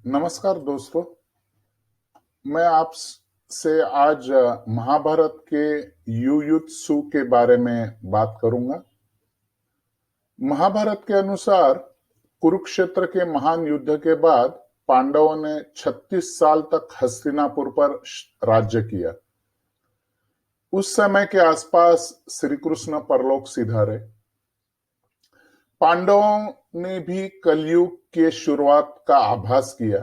नमस्कार दोस्तों। मैं आपसे आज महाभारत के युयुत्सु के बारे में बात करूंगा। महाभारत के अनुसार कुरुक्षेत्र के महान युद्ध के बाद पांडवों ने 36 साल तक हस्तिनापुर पर राज्य किया। उस समय के आसपास श्री कृष्ण परलोक सिधारे। पांडवों ने भी कलयुग के शुरुआत का आभास किया,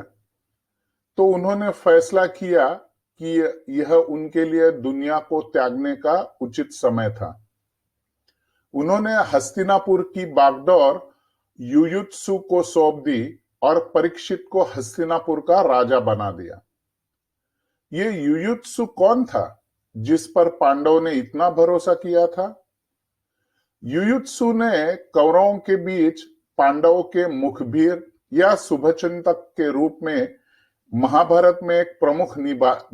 तो उन्होंने फैसला किया कि यह उनके लिए दुनिया को त्यागने का उचित समय था। उन्होंने हस्तिनापुर की बागडोर युयुत्सु को सौंप दी और परीक्षित को हस्तिनापुर का राजा बना दिया। ये युयुत्सु कौन था जिस पर पांडवों ने इतना भरोसा किया था? युयुत्सु ने कौरवों के बीच पांडवों के मुखबिर या शुभचिंतक के रूप में महाभारत में एक प्रमुख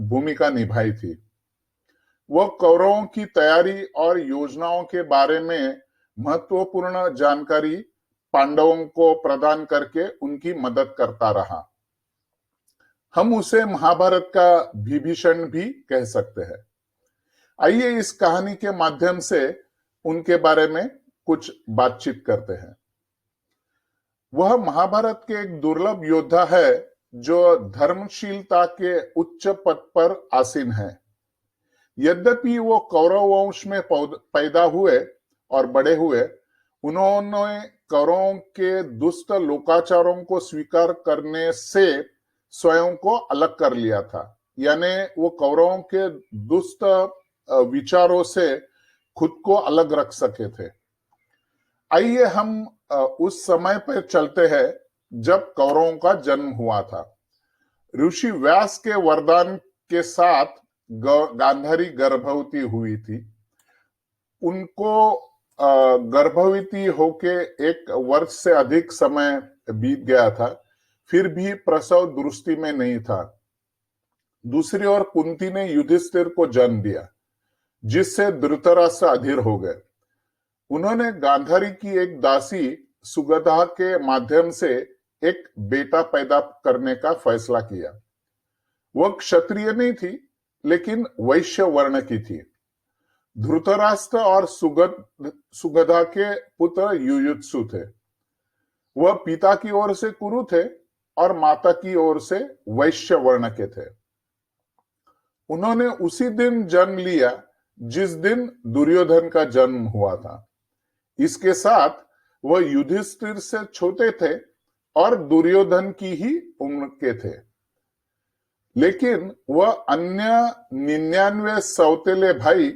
भूमिका निभाई थी। वह कौरवों की तैयारी और योजनाओं के बारे में महत्वपूर्ण जानकारी पांडवों को प्रदान करके उनकी मदद करता रहा। हम उसे महाभारत का विभीषण भी कह सकते हैं। आइए इस कहानी के माध्यम से उनके बारे में कुछ बातचीत करते हैं। वह महाभारत के एक दुर्लभ योद्धा है जो धर्मशीलता के उच्च पद पर आसीन है। यद्यपि वो कौरव वंश में पैदा हुए और बड़े हुए, उन्होंने कौरवों के दुष्ट लोकाचारों को स्वीकार करने से स्वयं को अलग कर लिया था। यानी वो कौरवों के दुष्ट विचारों से खुद को अलग रख सके थे। आइए हम उस समय पर चलते हैं जब कौरवों का जन्म हुआ था। ऋषि व्यास के वरदान के साथ गांधारी गर्भवती हुई थी। उनको गर्भवती होके 1 वर्ष से अधिक समय बीत गया था, फिर भी प्रसव दृष्टि में नहीं था। दूसरी ओर कुंती ने युधिष्ठिर को जन्म दिया, जिससे धृतराष्ट्र अधीर हो गए। उन्होंने गांधारी की एक दासी सुगधा के माध्यम से एक बेटा पैदा करने का फैसला किया। वह क्षत्रिय नहीं थी, लेकिन वैश्य वर्ण की थी। धृतराष्ट्र और सुगधा के पुत्र युयुत्सु थे। वह पिता की ओर से कुरु थे और माता की ओर से वैश्य वर्ण के थे। उन्होंने उसी दिन जन्म लिया जिस दिन दुर्योधन का जन्म हुआ था। इसके साथ वह युधिष्ठिर से छोटे थे और दुर्योधन की ही उम्र के थे, लेकिन वह अन्य 99 सौतेले भाई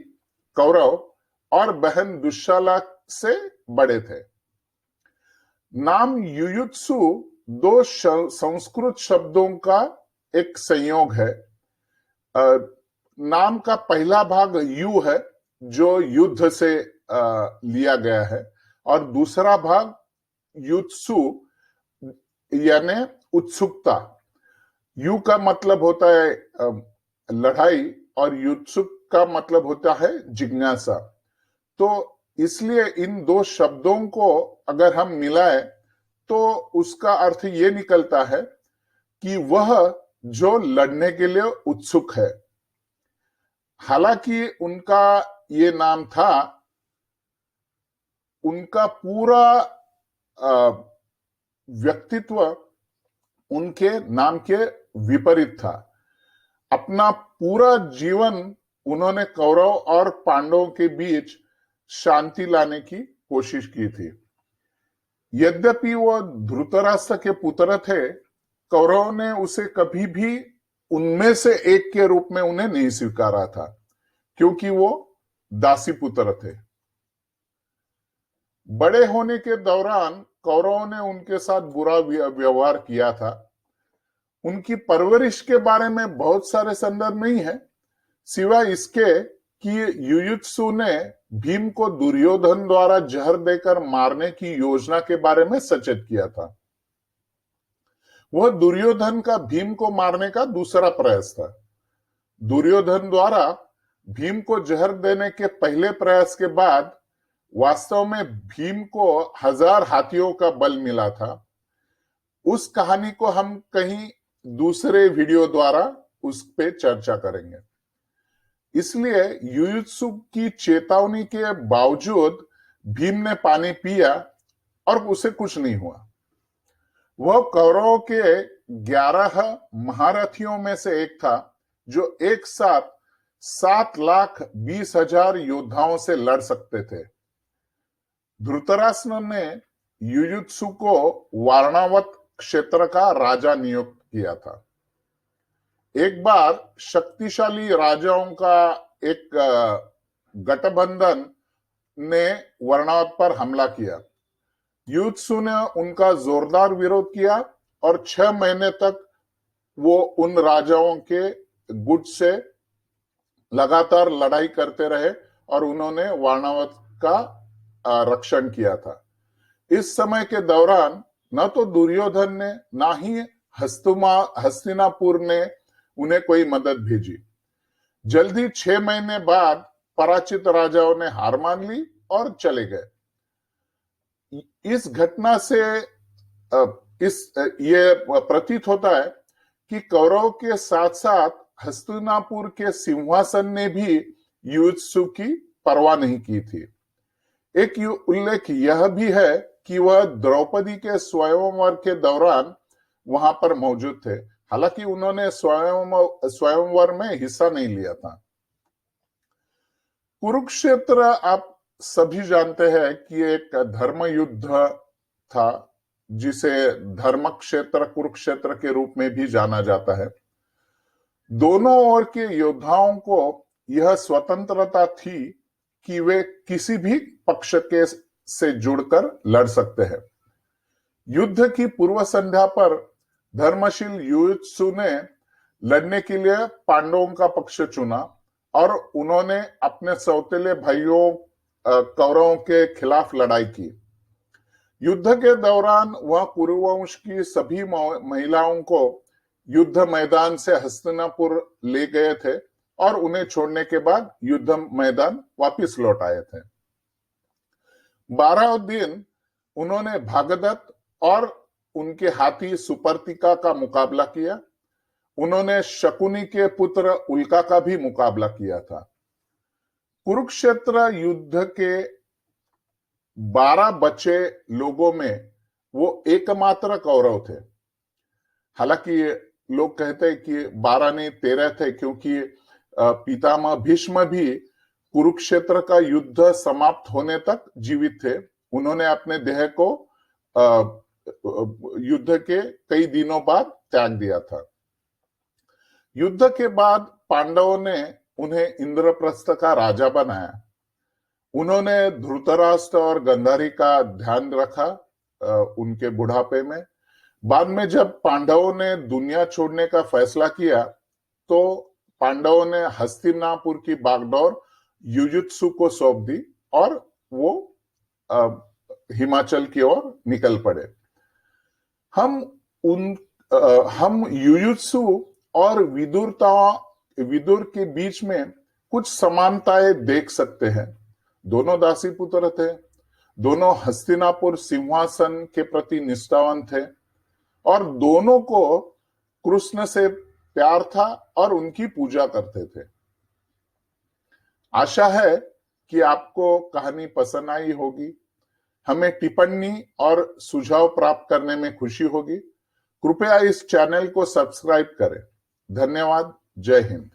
कौरव और बहन दुश्शाला से बड़े थे। नाम युयुत्सु 2 संस्कृत शब्दों का एक संयोग है। नाम का पहला भाग यु है, जो युद्ध से लिया गया है, और दूसरा भाग युत्सु यानी उत्सुकता। यु का मतलब होता है लड़ाई और युत्सुक का मतलब होता है जिज्ञासा। तो इसलिए इन 2 शब्दों को अगर हम मिलाएं तो उसका अर्थ ये निकलता है कि वह जो लड़ने के लिए उत्सुक है। हालांकि उनका ये नाम था, उनका पूरा व्यक्तित्व उनके नाम के विपरीत था। अपना पूरा जीवन उन्होंने कौरव और पांडवों के बीच शांति लाने की कोशिश की थी। यद्यपि वह धृतराष्ट्र के पुत्र थे, कौरवों ने उसे कभी भी उनमें से एक के रूप में उन्हें नहीं स्वीकारा था, क्योंकि वो दासी पुत्र थे। बड़े होने के दौरान कौरवों ने उनके साथ बुरा व्यवहार किया था। उनकी परवरिश के बारे में बहुत सारे संदर्भ नहीं है, सिवाय इसके कि युयुत्सु ने भीम को दुर्योधन द्वारा जहर देकर मारने की योजना के बारे में सचेत किया था। वह दुर्योधन का भीम को मारने का दूसरा प्रयास था। दुर्योधन द्वारा भीम को जहर देने के पहले प्रयास के बाद वास्तव में भीम को 1000 हाथियों का बल मिला था। उस कहानी को हम कहीं दूसरे वीडियो द्वारा उस पे चर्चा करेंगे। इसलिए युयुत्सु की चेतावनी के बावजूद भीम ने पानी पिया और उसे कुछ नहीं हुआ। वह कौरवों के 11 महारथियों में से एक था जो एक साथ 7,20,000 योद्धाओं से लड़ सकते थे। धृतराष्ट्र ने युयुत्सु को वारणावत क्षेत्र का राजा नियुक्त किया था। एक बार शक्तिशाली राजाओं का एक गठबंधन ने वारणावत पर हमला किया। युयुत्सु ने उनका जोरदार विरोध किया और 6 महीने तक वो उन राजाओं के गुट से लगातार लड़ाई करते रहे और उन्होंने वारणावत का रक्षण किया था। इस समय के दौरान न तो दुर्योधन ने ना ही हस्तिनापुर ने उन्हें कोई मदद भेजी। जल्दी 6 महीने बाद पराजित राजाओं ने हार मान ली और चले गए। इस घटना से ये प्रतीत होता है कि कौरव के साथ साथ हस्तिनापुर के सिंहासन ने भी युयुत्सु की परवाह नहीं की थी। एक उल्लेख यह भी है कि वह द्रौपदी के स्वयंवर के दौरान वहां पर मौजूद थे, हालांकि उन्होंने स्वयंवर में हिस्सा नहीं लिया था। कुरुक्षेत्र आप सभी जानते हैं कि एक धर्म युद्ध था जिसे धर्म क्षेत्र कुरुक्षेत्र के रूप में भी जाना जाता है। दोनों ओर के योद्धाओं को यह स्वतंत्रता थी कि वे किसी भी पक्ष के से जुड़कर लड़ सकते हैं। युद्ध की पूर्व संध्या पर धर्मशील युयुत्सु ने लड़ने के लिए पांडवों का पक्ष चुना और उन्होंने अपने सौतेले भाइयों कौरवों के खिलाफ लड़ाई की। युद्ध के दौरान वह कुरुवंश की सभी महिलाओं को युद्ध मैदान से हस्तिनापुर ले गए थे और उन्हें छोड़ने के बाद युद्ध मैदान वापस लौट आए थे। 12 दिन उन्होंने भागदत्त और उनके हाथी सुपर्तिका का मुकाबला किया। उन्होंने शकुनी के पुत्र उल्का का भी मुकाबला किया था। कुरुक्षेत्र युद्ध के 12 बचे लोगों में वो एकमात्र कौरव थे। हालांकि लोग कहते हैं कि 12 नहीं 13 थे, क्योंकि पितामह भीष्म भी कुरुक्षेत्र का युद्ध समाप्त होने तक जीवित थे। उन्होंने अपने देह को युद्ध के कई दिनों बाद त्याग दिया था। युद्ध के बाद पांडवों ने उन्हें इंद्रप्रस्थ का राजा बनाया। उन्होंने धृतराष्ट्र और गंधारी का ध्यान रखा उनके बुढ़ापे में। बाद में जब पांडवों ने दुनिया छोड़ने का फैसला किया तो पांडवों ने हस्तिनापुर की बागडोर युयुत्सु को सौंप दी और वो हिमाचल की ओर निकल पड़े। हम युयुत्सु और विदुर के बीच में कुछ समानताएं देख सकते हैं। दोनों दासी पुत्र थे, दोनों हस्तिनापुर सिंहासन के प्रति निष्ठावान थे और दोनों को कृष्ण से प्यार था और उनकी पूजा करते थे। आशा है कि आपको कहानी पसंद आई होगी। हमें टिप्पणी और सुझाव प्राप्त करने में खुशी होगी। कृपया इस चैनल को सब्सक्राइब करें। धन्यवाद। जय हिंद।